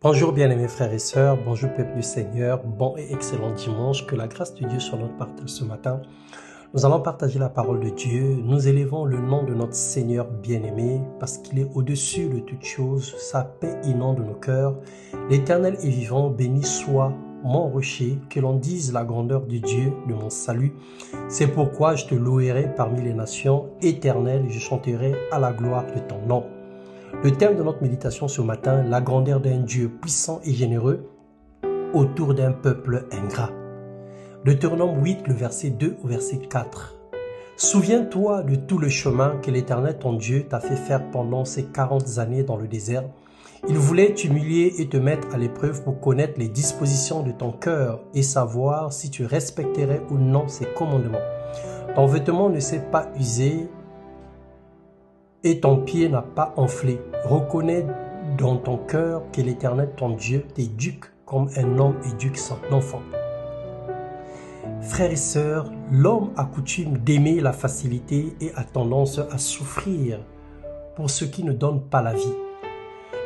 Bonjour bien-aimés frères et sœurs, bonjour peuple du Seigneur, bon et excellent dimanche, que la grâce de Dieu soit notre partage ce matin. Nous allons partager la parole de Dieu, nous élevons le nom de notre Seigneur bien-aimé parce qu'il est au-dessus de toutes choses, sa paix inonde nos cœurs. L'Éternel est vivant, béni soit mon rocher, que l'on dise la grandeur du Dieu de mon salut. C'est pourquoi je te louerai parmi les nations, Éternel, je chanterai à la gloire de ton nom. Le thème de notre méditation ce matin, la grandeur d'un Dieu puissant et généreux autour d'un peuple ingrat. Deutéronome 8, le verset 2 au verset 4. Souviens-toi de tout le chemin que l'Éternel ton Dieu t'a fait faire pendant ces 40 années dans le désert. Il voulait t'humilier et te mettre à l'épreuve pour connaître les dispositions de ton cœur et savoir si tu respecterais ou non ses commandements. Ton vêtement ne s'est pas usé et ton pied n'a pas enflé. Reconnais dans ton cœur que l'Éternel ton Dieu t'éduque comme un homme éduque son enfant. Frères et sœurs, l'homme a coutume d'aimer la facilité et a tendance à souffrir pour ce qui ne donne pas la vie.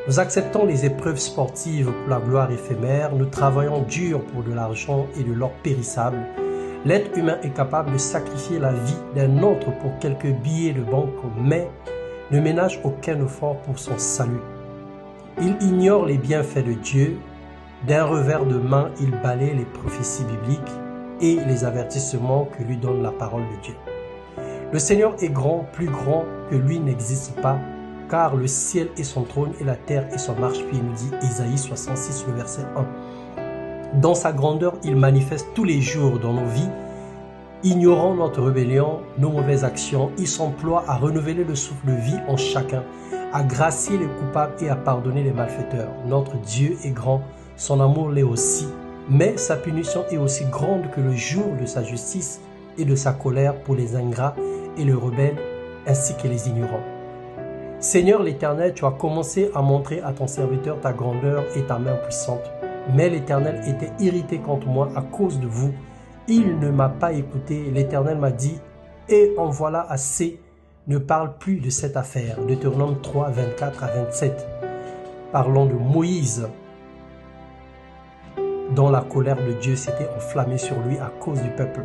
Nous acceptons les épreuves sportives pour la gloire éphémère, nous travaillons dur pour de l'argent et de l'or périssable. L'être humain est capable de sacrifier la vie d'un autre pour quelques billets de banque, mais ne ménage aucun effort pour son salut. Il ignore les bienfaits de Dieu. D'un revers de main, il balaie les prophéties bibliques et les avertissements que lui donne la parole de Dieu. Le Seigneur est grand, plus grand que lui n'existe pas, car le ciel est son trône et la terre est son marchepied, nous dit Ésaïe 66, le verset 1. Dans sa grandeur, il manifeste tous les jours dans nos vies. Ignorant notre rébellion, nos mauvaises actions, il s'emploie à renouveler le souffle de vie en chacun, à gracier les coupables et à pardonner les malfaiteurs. Notre Dieu est grand, son amour l'est aussi, mais sa punition est aussi grande que le jour de sa justice et de sa colère pour les ingrats et les rebelles, ainsi que les ignorants. Seigneur l'Éternel, tu as commencé à montrer à ton serviteur ta grandeur et ta main puissante, mais l'Éternel était irrité contre moi à cause de vous. Il ne m'a pas écouté. L'Éternel m'a dit, et en voilà assez, ne parle plus de cette affaire. Deutéronome 3, 24 à 27. Parlons de Moïse, dont la colère de Dieu s'était enflammée sur lui à cause du peuple.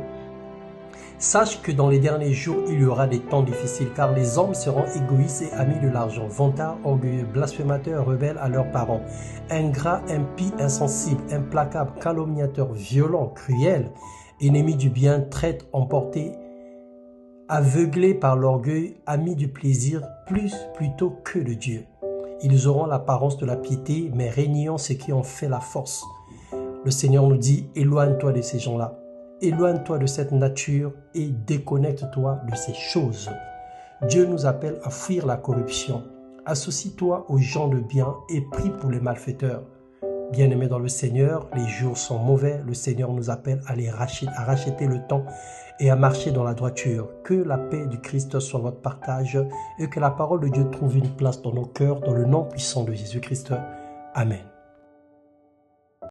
Sache que dans les derniers jours, il y aura des temps difficiles, car les hommes seront égoïstes et amis de l'argent, vantards, orgueilleux, blasphémateurs, rebelles à leurs parents, ingrats, impies, insensibles, implacables, calomniateurs, violents, cruels, ennemis du bien, traîtres, emportés, aveuglés par l'orgueil, amis du plaisir plutôt que de Dieu. Ils auront l'apparence de la piété, mais régnant ce qui en fait la force. Le Seigneur nous dit, éloigne-toi de ces gens-là. Éloigne-toi de cette nature et déconnecte-toi de ces choses. Dieu nous appelle à fuir la corruption. Associe-toi aux gens de bien et prie pour les malfaiteurs. Bien-aimés dans le Seigneur, les jours sont mauvais. Le Seigneur nous appelle à racheter le temps et à marcher dans la droiture. Que la paix du Christ soit votre partage et que la parole de Dieu trouve une place dans nos cœurs, dans le nom puissant de Jésus-Christ. Amen.